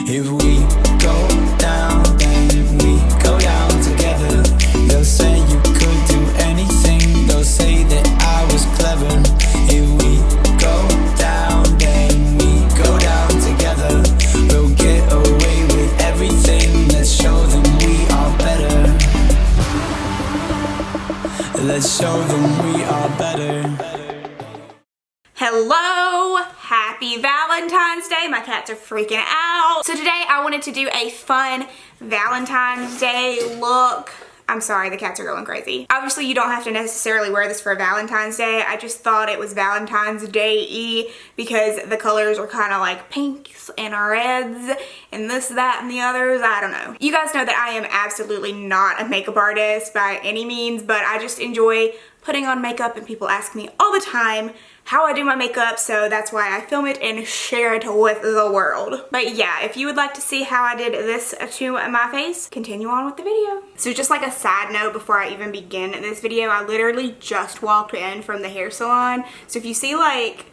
If we go down, then we go down together. They'll say you could do anything, they'll say that I was clever. If we go down, then we go down together. We'll get away with everything, let's show them we are better. Let's show them we are better. Hello, happy Valentine's Day. My cats are freaking out. So today I wanted to do a fun Valentine's Day look. I'm sorry, the cats are going crazy. Obviously you don't have to necessarily wear this for Valentine's Day. I just thought it was Valentine's Day-y because the colors are kind of like pinks and reds and this, that, and the others. I don't know. You guys know that I am absolutely not a makeup artist by any means, but I just enjoy putting on makeup and people ask me all the time how I do my makeup, so that's why I film it and share it with the world. But yeah, if you would like to see how I did this to my face, continue on with the video. So just like a side note before I even begin this video, I literally just walked in from the hair salon. So if you see like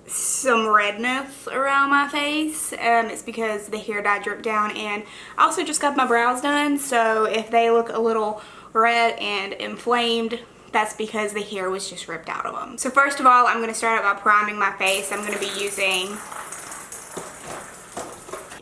some redness around my face, it's because the hair dye dripped down, and I also just got my brows done, so if they look a little red and inflamed, that's because the hair was just ripped out of them. So first of all, I'm going to start out by priming my face. I'm going to be using...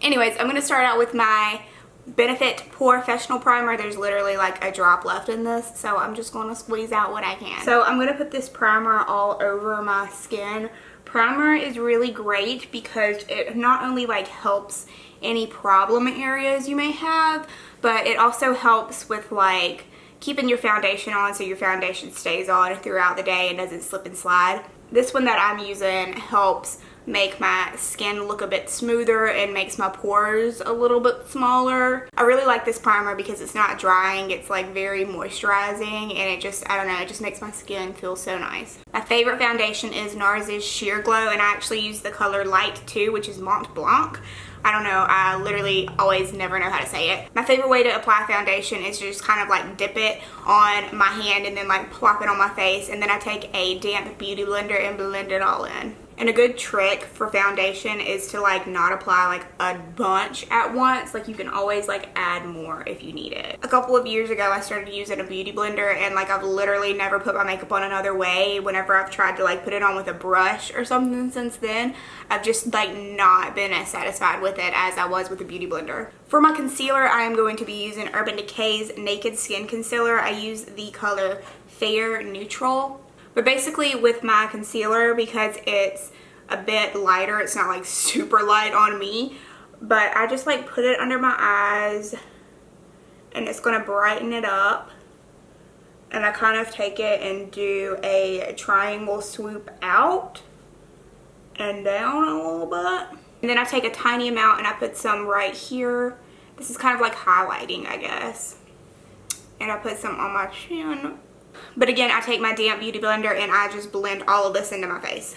Anyways, I'm going to start out with my Benefit Professional Primer. There's literally like a drop left in this, so I'm just going to squeeze out what I can. So I'm going to put this primer all over my skin. Primer is really great because it not only like helps any problem areas you may have, but it also helps with like keeping your foundation on so your foundation stays on throughout the day and doesn't slip and slide. This one that I'm using helps make my skin look a bit smoother and makes my pores a little bit smaller. I really like this primer because it's not drying, it's like very moisturizing, and it just, I don't know, it just makes my skin feel so nice. My favorite foundation is NARS's Sheer Glow, and I actually use the color Light 2, which is Mont Blanc. I don't know, I literally always never know how to say it. My favorite way to apply foundation is to just kind of like dip it on my hand and then like plop it on my face, and then I take a damp beauty blender and blend it all in. And a good trick for foundation is to like not apply like a bunch at once. Like you can always like add more if you need it. A couple of years ago I started using a beauty blender, and like I've literally never put my makeup on another way. Whenever I've tried to like put it on with a brush or something since then, I've just like not been as satisfied with it as I was with the beauty blender. For my concealer, I am going to be using Urban Decay's Naked Skin Concealer. I use the color Fair Neutral. But basically with my concealer, because it's a bit lighter, it's not like super light on me, but I just like put it under my eyes and it's going to brighten it up. And I kind of take it and do a triangle swoop out and down a little bit. And then I take a tiny amount and I put some right here. This is kind of like highlighting, I guess. And I put some on my chin. But again, I take my damp beauty blender and I just blend all of this into my face.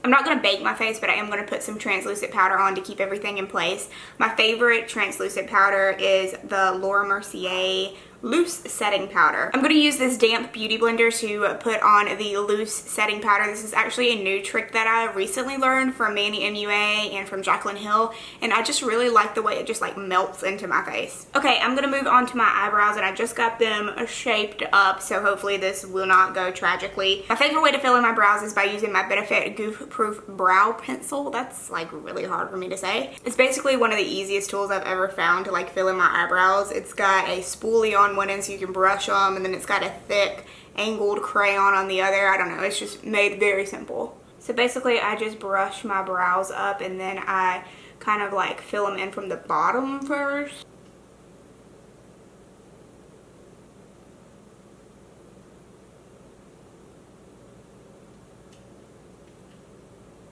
I'm not going to bake my face, but I am going to put some translucent powder on to keep everything in place. My favorite translucent powder is the Laura Mercier Loose Setting Powder. I'm going to use this damp beauty blender to put on the loose setting powder. This is actually a new trick that I recently learned from Manny MUA and from Jaclyn Hill, and I just really like the way it just like melts into my face. Okay, I'm going to move on to my eyebrows, and I just got them shaped up, so hopefully this will not go tragically. My favorite way to fill in my brows is by using my Benefit Goof Proof Brow Pencil. That's like really hard for me to say. It's basically one of the easiest tools I've ever found to like fill in my eyebrows. It's got a spoolie on one end so you can brush them, and then it's got a thick angled crayon on the other. I don't know, it's just made very simple. So basically I just brush my brows up and then I kind of like fill them in from the bottom first.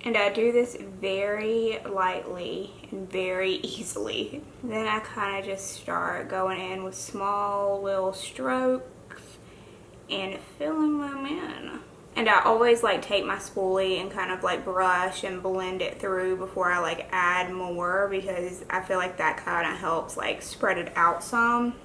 And I do this very lightly and very easily. Then I kind of just start going in with small little strokes and filling them in. And I always like take my spoolie and kind of like brush and blend it through before I like add more, because I feel like that kind of helps like spread it out some.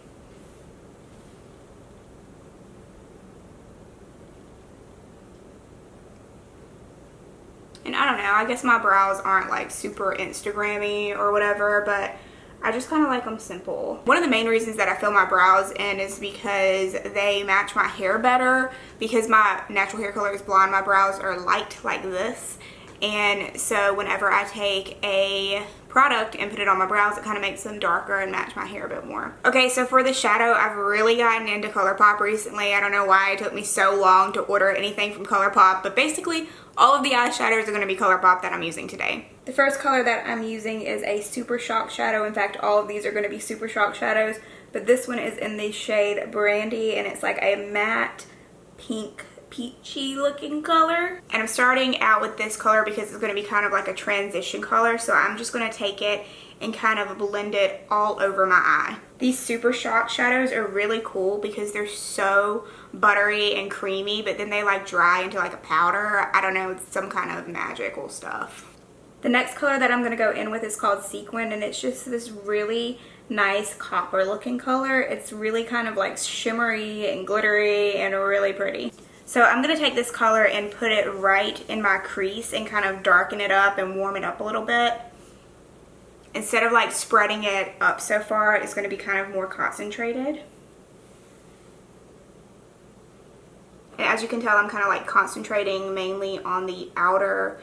And I don't know, know, I guess my brows aren't like super Instagrammy or whatever, but I just kind of like them simple. One of the main reasons that I fill my brows in is because they match my hair better. Because my natural hair color is blonde, my brows are light like this. And so whenever I take a product and put it on my brows, it kind of makes them darker and match my hair a bit more. Okay, so for the shadow, I've really gotten into ColourPop recently. I don't know why it took me so long to order anything from ColourPop, but basically all of the eyeshadows are going to be ColourPop that I'm using today. The first color that I'm using is a Super Shock shadow. In fact, all of these are going to be Super Shock shadows, but this one is in the shade Brandy, and it's like a matte pink peachy looking color. And I'm starting out with this color because it's going to be kind of like a transition color, so I'm just going to take it and kind of blend it all over my eye. These Super Shock shadows are really cool because they're so buttery and creamy, but then they like dry into like a powder. I don't know, it's some kind of magical stuff. The next color that I'm going to go in with is called Sequin, and it's just this really nice copper looking color. It's really kind of like shimmery and glittery and really pretty. So I'm going to take this color and put it right in my crease and kind of darken it up and warm it up a little bit. Instead of like spreading it up so far, it's going to be kind of more concentrated. And as you can tell, I'm kind of like concentrating mainly on the outer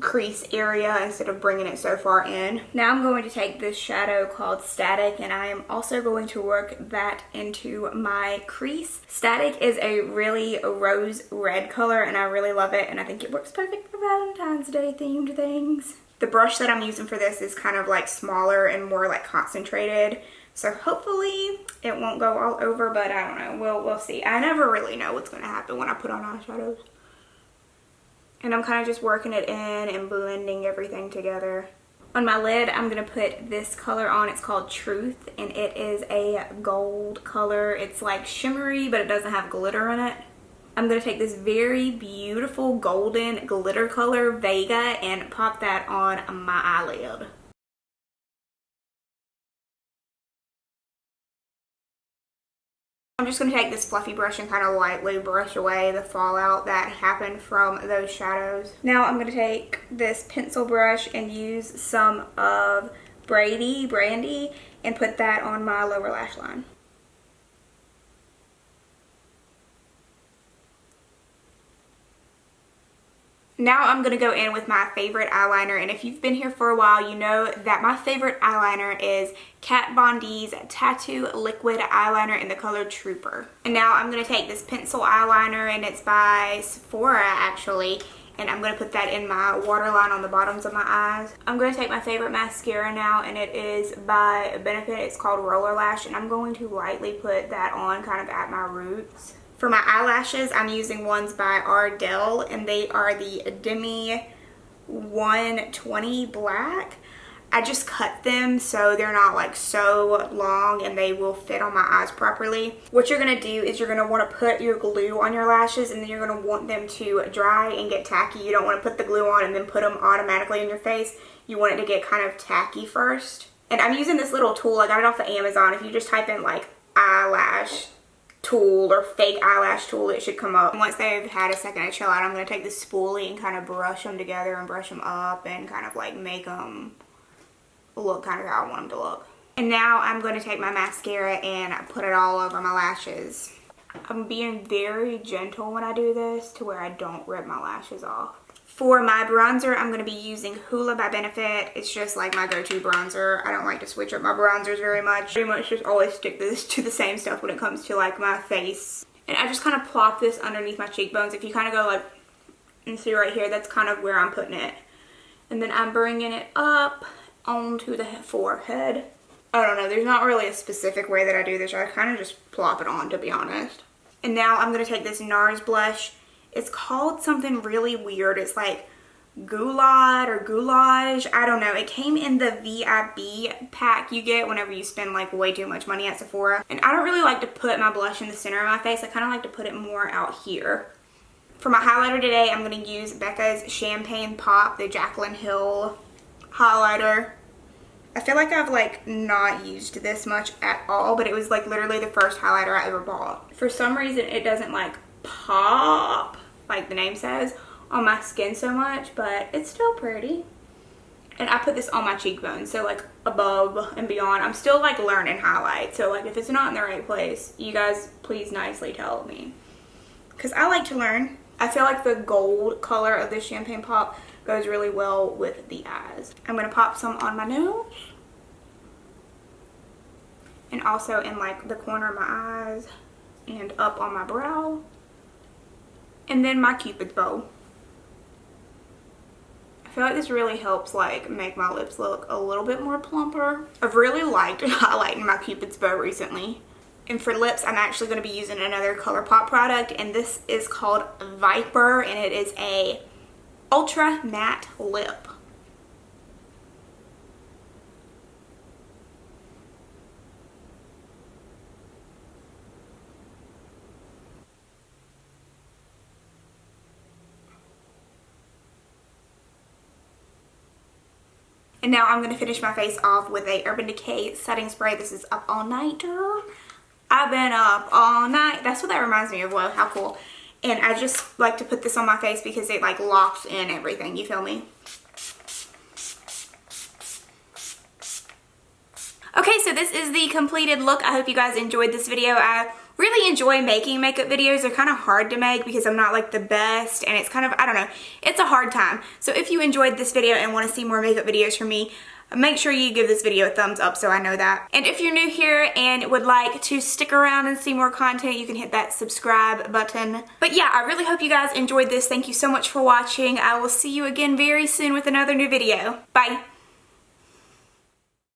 crease area instead of bringing it so far in. Now I'm going to take this shadow called Static, and I am also going to work that into my crease. Static is a really rose red color, and I really love it, and I think it works perfect for Valentine's Day themed things. The brush that I'm using for this is kind of like smaller and more like concentrated, so hopefully it won't go all over, but I don't know, we'll see. I never really know what's going to happen when I put on eyeshadows. And I'm kind of just working it in and blending everything together. On my lid, I'm going to put this color on. It's called Truth, and it is a gold color. It's like shimmery, but it doesn't have glitter in it. I'm going to take this very beautiful golden glitter color, Vega, and pop that on my eyelid. I'm just going to take this fluffy brush and kind of lightly brush away the fallout that happened from those shadows. Now I'm going to take this pencil brush and use some of Brandy and put that on my lower lash line. Now I'm going to go in with my favorite eyeliner, and if you've been here for a while, you know that my favorite eyeliner is Kat Von D's Tattoo Liquid Eyeliner in the color Trooper. And now I'm going to take this pencil eyeliner, and it's by Sephora actually, and I'm going to put that in my waterline on the bottoms of my eyes. I'm going to take my favorite mascara now, and it is by Benefit. It's called Roller Lash, and I'm going to lightly put that on kind of at my roots. For my eyelashes, I'm using ones by Ardell, and they are the Demi 120 Black. I just cut them so they're not like so long and they will fit on my eyes properly. What you're going to do is you're going to want to put your glue on your lashes, and then you're going to want them to dry and get tacky. You don't want to put the glue on and then put them automatically in your face. You want it to get kind of tacky first. And I'm using this little tool. I got it off of Amazon. If you just type in like eyelash tool or fake eyelash tool, it should come up. Once they've had a second to chill out, I'm going to take the spoolie and kind of brush them together and brush them up and kind of like make them look kind of how I want them to look. And now I'm going to take my mascara and put it all over my lashes. I'm being very gentle when I do this to where I don't rip my lashes off. For my bronzer, I'm going to be using Hoola by Benefit. It's just like my go-to bronzer. I don't like to switch up my bronzers very much. Pretty much just always stick to the same stuff when it comes to like my face. And I just kind of plop this underneath my cheekbones. If you kind of go like, and see right here, that's kind of where I'm putting it. And then I'm bringing it up onto the forehead. I don't know, there's not really a specific way that I do this. I kind of just plop it on, to be honest. And now I'm going to take this NARS blush. It's called something really weird. It's like goulard or goulage. I don't know. It came in the VIB pack you get whenever you spend like way too much money at Sephora. And I don't really like to put my blush in the center of my face. I kind of like to put it more out here. For my highlighter today, I'm going to use Becca's Champagne Pop, the Jaclyn Hill highlighter. I feel like I've like not used this much at all, but it was like literally the first highlighter I ever bought. For some reason, it doesn't like pop like the name says, on my skin so much, but it's still pretty. And I put this on my cheekbones, so like above and beyond. I'm still like learning highlight, so like if it's not in the right place, you guys please nicely tell me, because I like to learn. I feel like the gold color of this champagne pop goes really well with the eyes. I'm gonna pop some on my nose, and also in like the corner of my eyes and up on my brow, and then my Cupid's bow. I feel like this really helps like make my lips look a little bit more plumper. I've really liked highlighting my Cupid's bow recently. And for lips, I'm actually going to be using another ColourPop product, and this is called Viper, and it is a ultra matte lip. And now I'm going to finish my face off with a Urban Decay setting spray. This is Up All Nighter. I've been up all night. That's what that reminds me of. Wow, how cool. And I just like to put this on my face because it like locks in everything. You feel me? Okay, so this is the completed look. I hope you guys enjoyed this video. I really enjoy making makeup videos. They're kind of hard to make because I'm not like the best, and it's kind of, I don't know, it's a hard time. So if you enjoyed this video and want to see more makeup videos from me, make sure you give this video a thumbs up so I know that. And if you're new here and would like to stick around and see more content, you can hit that subscribe button. But yeah, I really hope you guys enjoyed this. Thank you so much for watching. I will see you again very soon with another new video. Bye.